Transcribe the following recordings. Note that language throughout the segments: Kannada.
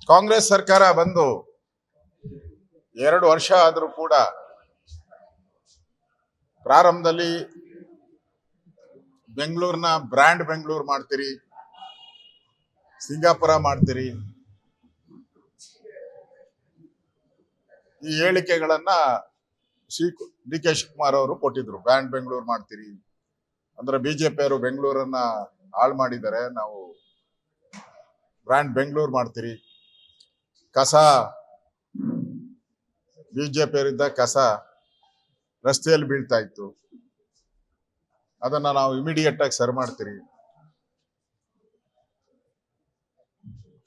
ಕಾಂಗ್ರೆಸ್ ಸರ್ಕಾರ ಬಂದು 2 ವರ್ಷ ಆದರೂ ಕೂಡ ಪ್ರಾರಂಭದಲ್ಲಿ ಬೆಂಗಳೂರಿನ ಬ್ರ್ಯಾಂಡ್ ಬೆಂಗಳೂರು ಮಾಡ್ತೀರಿ, ಸಿಂಗಾಪುರ ಮಾಡ್ತೀರಿ, ಈ ಹೇಳಿಕೆಗಳನ್ನ ಡಿ ಕೆ ಶಿವಕುಮಾರ್ ಅವರು ಕೊಟ್ಟಿದ್ರು. ಬ್ರ್ಯಾಂಡ್ ಬೆಂಗಳೂರು ಮಾಡ್ತೀರಿ ಅಂದ್ರೆ ಬಿಜೆಪಿಯವರು ಬೆಂಗಳೂರನ್ನ ಹಾಳು ಮಾಡಿದ್ದಾರೆ, ನಾವು ಬ್ರ್ಯಾಂಡ್ ಬೆಂಗಳೂರು ಮಾಡ್ತೀರಿ. ಕಸ ಬಿಜೆಪಿಯವರಿದ್ದ ಕಸ ರಸ್ತೆಯಲ್ಲಿ ಬೀಳ್ತಾ ಇತ್ತು, ಅದನ್ನ ನಾವು ಇಮಿಡಿಯೇಟ್ ಆಗಿ ಸರಿ ಮಾಡ್ತೀರಿ.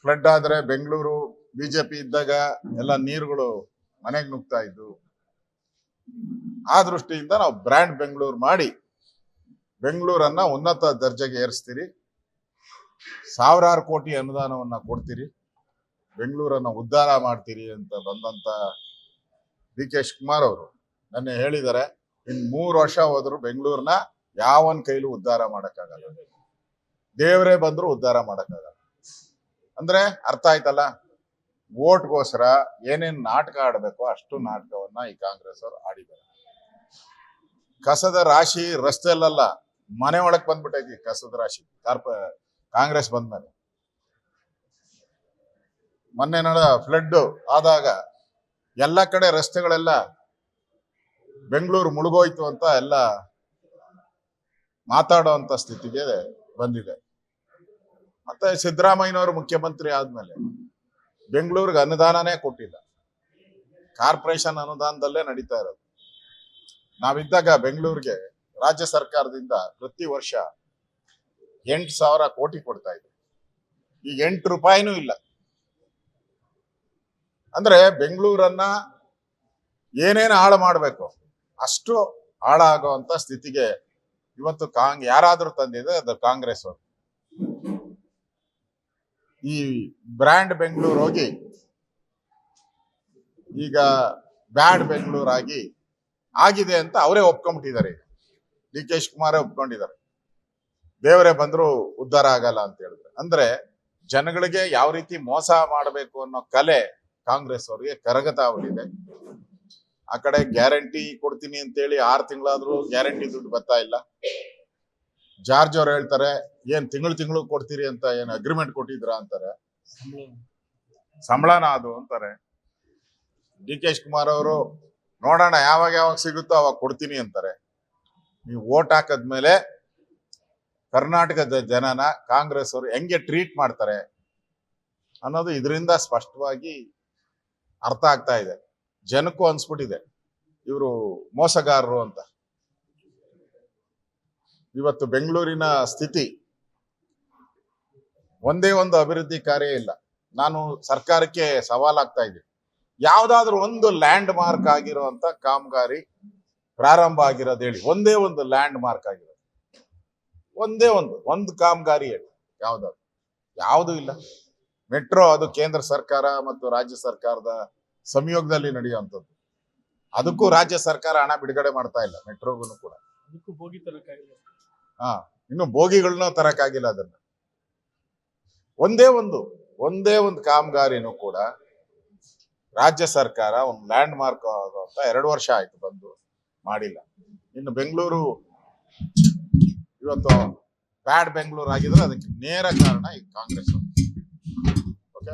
ಫ್ಲಡ್ ಆದ್ರೆ ಬೆಂಗಳೂರು ಬಿಜೆಪಿ ಇದ್ದಾಗ ಎಲ್ಲ ನೀರುಗಳು ಮನೆಗೆ ನುಗ್ತಾ ಇದ್ದು, ಆ ದೃಷ್ಟಿಯಿಂದ ನಾವು ಬ್ರ್ಯಾಂಡ್ ಬೆಂಗಳೂರು ಮಾಡಿ ಬೆಂಗಳೂರನ್ನ ಉನ್ನತ ದರ್ಜೆಗೆ ಏರಿಸ್ತೀರಿ, ಸಾವಿರಾರು ಕೋಟಿ ಅನುದಾನವನ್ನ ಕೊಡ್ತೀರಿ, ಬೆಂಗಳೂರನ್ನ ಉದ್ಧಾರ ಮಾಡ್ತೀರಿ ಅಂತ ಬಂದಂತ ಡಿ ಕೆ ಶಿವಕುಮಾರ್ ಅವರು ನನ್ನ ಹೇಳಿದ್ದಾರೆ. ಇನ್ 3 ವರ್ಷ ಹೋದ್ರು ಬೆಂಗಳೂರನ್ನ ಯಾವನ್ ಕೈಲೂ ಉದ್ಧಾರ ಮಾಡಕ್ಕಾಗಲ್ಲ, ದೇವರೇ ಬಂದ್ರು ಉದ್ಧಾರ ಮಾಡಕ್ಕಾಗಲ್ಲ. ಅಂದ್ರೆ ಅರ್ಥ ಆಯ್ತಲ್ಲ, ವೋಟ್ಗೋಸ್ಕರ ಏನೇನ್ ನಾಟಕ ಆಡ್ಬೇಕು ಅಷ್ಟು ನಾಟಕವನ್ನ ಈ ಕಾಂಗ್ರೆಸ್ ಅವರು ಆಡಿದ್ದಾರೆ. ಕಸದ ರಾಶಿ ರಸ್ತೆಯಲ್ಲ, ಮನೆ ಒಳಗ್ ಬಂದ್ಬಿಟ್ಟೈತಿ ಕಸದ ರಾಶಿ. ಕಾಂಗ್ರೆಸ್ ಬಂದ್ಮೇಲೆ ಮೊನ್ನೆ ಫ್ಲಡ್ ಆದಾಗ ಎಲ್ಲ ಕಡೆ ರಸ್ತೆಗಳೆಲ್ಲ ಬೆಂಗಳೂರು ಮುಳುಗೋಯ್ತು ಅಂತ ಎಲ್ಲ ಮಾತಾಡುವಂತ ಸ್ಥಿತಿಗೆ ಬಂದಿದೆ. ಮತ್ತೆ ಸಿದ್ದರಾಮಯ್ಯನವರು ಮುಖ್ಯಮಂತ್ರಿ ಆದ್ಮೇಲೆ ಬೆಂಗಳೂರಿಗೆ ಅನುದಾನನೇ ಕೊಟ್ಟಿಲ್ಲ, ಕಾರ್ಪೊರೇಷನ್ ಅನುದಾನದಲ್ಲೇ ನಡೀತಾ ಇರೋದು. ನಾವಿದ್ದಾಗ ಬೆಂಗಳೂರಿಗೆ ರಾಜ್ಯ ಸರ್ಕಾರದಿಂದ ಪ್ರತಿ ವರ್ಷ 8,000 ಕೋಟಿ ಕೊಡ್ತಾ ಇದ್ರು, ಈಗ 8 ರೂಪಾಯಿನೂ ಇಲ್ಲ. ಅಂದ್ರೆ ಬೆಂಗಳೂರನ್ನ ಏನೇನು ಹಾಳು ಮಾಡ್ಬೇಕು ಅಷ್ಟು ಹಾಳಾಗುವಂತ ಸ್ಥಿತಿಗೆ ಇವತ್ತು ಯಾರಾದ್ರೂ ತಂದಿದೆ ಅದು ಕಾಂಗ್ರೆಸ್ ಅವರು. ಈ ಬ್ರ್ಯಾಂಡ್ ಬೆಂಗಳೂರು ಹೋಗಿ ಈಗ ಬ್ಯಾಡ್ ಬೆಂಗಳೂರು ಆಗಿದೆ ಅಂತ ಅವರೇ ಒಪ್ಕೊಂಡ್ಬಿಟ್ಟಿದ್ದಾರೆ. ಡಿ ಕೆ ಶಿವಕುಮಾರೇ ಒಪ್ಕೊಂಡಿದ್ದಾರೆ, ದೇವರೇ ಬಂದ್ರು ಉದ್ಧಾರ ಆಗಲ್ಲ ಅಂತ ಹೇಳಿದ್ರೆ. ಅಂದ್ರೆ ಜನಗಳಿಗೆ ಯಾವ ರೀತಿ ಮೋಸ ಮಾಡಬೇಕು ಅನ್ನೋ ಕಲೆ ಕಾಂಗ್ರೆಸ್ ಅವರಿಗೆ ಕರಗತ ಆಗ್ಬಿಟ್ಟಿದೆ. ಆ ಕಡೆ ಗ್ಯಾರಂಟಿ ಕೊಡ್ತೀನಿ ಅಂತೇಳಿ 6 ತಿಂಗಳಾದ್ರೂ ಗ್ಯಾರಂಟಿ ದುಡ್ಡು ಬರ್ತಾ ಇಲ್ಲ. ಜಾರ್ಜ್ ಅವ್ರು ಹೇಳ್ತಾರೆ, ಏನ್ ತಿಂಗಳು ಕೊಡ್ತೀರಿ ಅಂತ ಏನ್ ಅಗ್ರಿಮೆಂಟ್ ಕೊಟ್ಟಿದ್ರ ಅಂತಾರೆ, ಸಂಬಳನ ಅದು ಅಂತಾರೆ. ಡಿ ಕೆ ಶಿವಕುಮಾರ್ ಅವರು ನೋಡೋಣ ಯಾವಾಗ ಸಿಗುತ್ತೋ ಅವಾಗ ಕೊಡ್ತೀನಿ ಅಂತಾರೆ. ನೀವು ವೋಟ್ ಹಾಕದ್ಮೇಲೆ ಕರ್ನಾಟಕದ ಜನನ ಕಾಂಗ್ರೆಸ್ ಅವರು ಹೆಂಗೆ ಟ್ರೀಟ್ ಮಾಡ್ತಾರೆ ಅನ್ನೋದು ಇದರಿಂದ ಸ್ಪಷ್ಟವಾಗಿ ಅರ್ಥ ಆಗ್ತಾ ಇದೆ. ಜನಕ್ಕೂ ಅನ್ಸ್ಬಿಟ್ಟಿದೆ ಇವರು ಮೋಸಗಾರರು ಅಂತ. ಇವತ್ತು ಬೆಂಗಳೂರಿನ ಸ್ಥಿತಿ ಒಂದೇ ಒಂದು ಅಭಿವೃದ್ಧಿ ಕಾರ್ಯ ಇಲ್ಲ. ನಾನು ಸರ್ಕಾರಕ್ಕೆ ಸವಾಲಾಗ್ತಾ ಇದ್ದೀನಿ, ಯಾವ್ದಾದ್ರು ಒಂದು ಲ್ಯಾಂಡ್ ಮಾರ್ಕ್ ಆಗಿರುವಂತ ಕಾಮಗಾರಿ ಪ್ರಾರಂಭ ಆಗಿರೋದು ಹೇಳಿ. ಒಂದೇ ಒಂದು ಲ್ಯಾಂಡ್ ಮಾರ್ಕ್ ಆಗಿರೋದು, ಒಂದೇ ಒಂದು ಕಾಮಗಾರಿ ಹೇಳಿ ಯಾವುದು ಇಲ್ಲ. ಮೆಟ್ರೋ ಅದು ಕೇಂದ್ರ ಸರ್ಕಾರ ಮತ್ತು ರಾಜ್ಯ ಸರ್ಕಾರದ ಸಂಯೋಗದಲ್ಲಿ ನಡೆಯುವಂಥದ್ದು. ಅದಕ್ಕೂ ರಾಜ್ಯ ಸರ್ಕಾರ ಹಣ ಬಿಡುಗಡೆ ಮಾಡ್ತಾ ಇಲ್ಲ, ಮೆಟ್ರೋಗೂ ಕೂಡ. ಇನ್ನು ಬೋಗಿಗಳನ್ನೂ ತರಕ್ಕಾಗಿಲ್ಲ. ಅದನ್ನ ಒಂದೇ ಒಂದು ಕಾಮಗಾರಿನೂ ಕೂಡ ರಾಜ್ಯ ಸರ್ಕಾರ ಒಂದು ಲ್ಯಾಂಡ್ ಮಾರ್ಕ್ ಆಗುವಂತ 2 ವರ್ಷ ಆಯ್ತು ಬಂದು ಮಾಡಿಲ್ಲ. ಇನ್ನು ಬೆಂಗಳೂರು ಇವತ್ತು ಬ್ಯಾಡ್ ಬೆಂಗಳೂರು ಆಗಿದ್ರೆ ಅದಕ್ಕೆ ನೇರ ಕಾರಣ ಈ ಕಾಂಗ್ರೆಸ್. ಓಕೆ.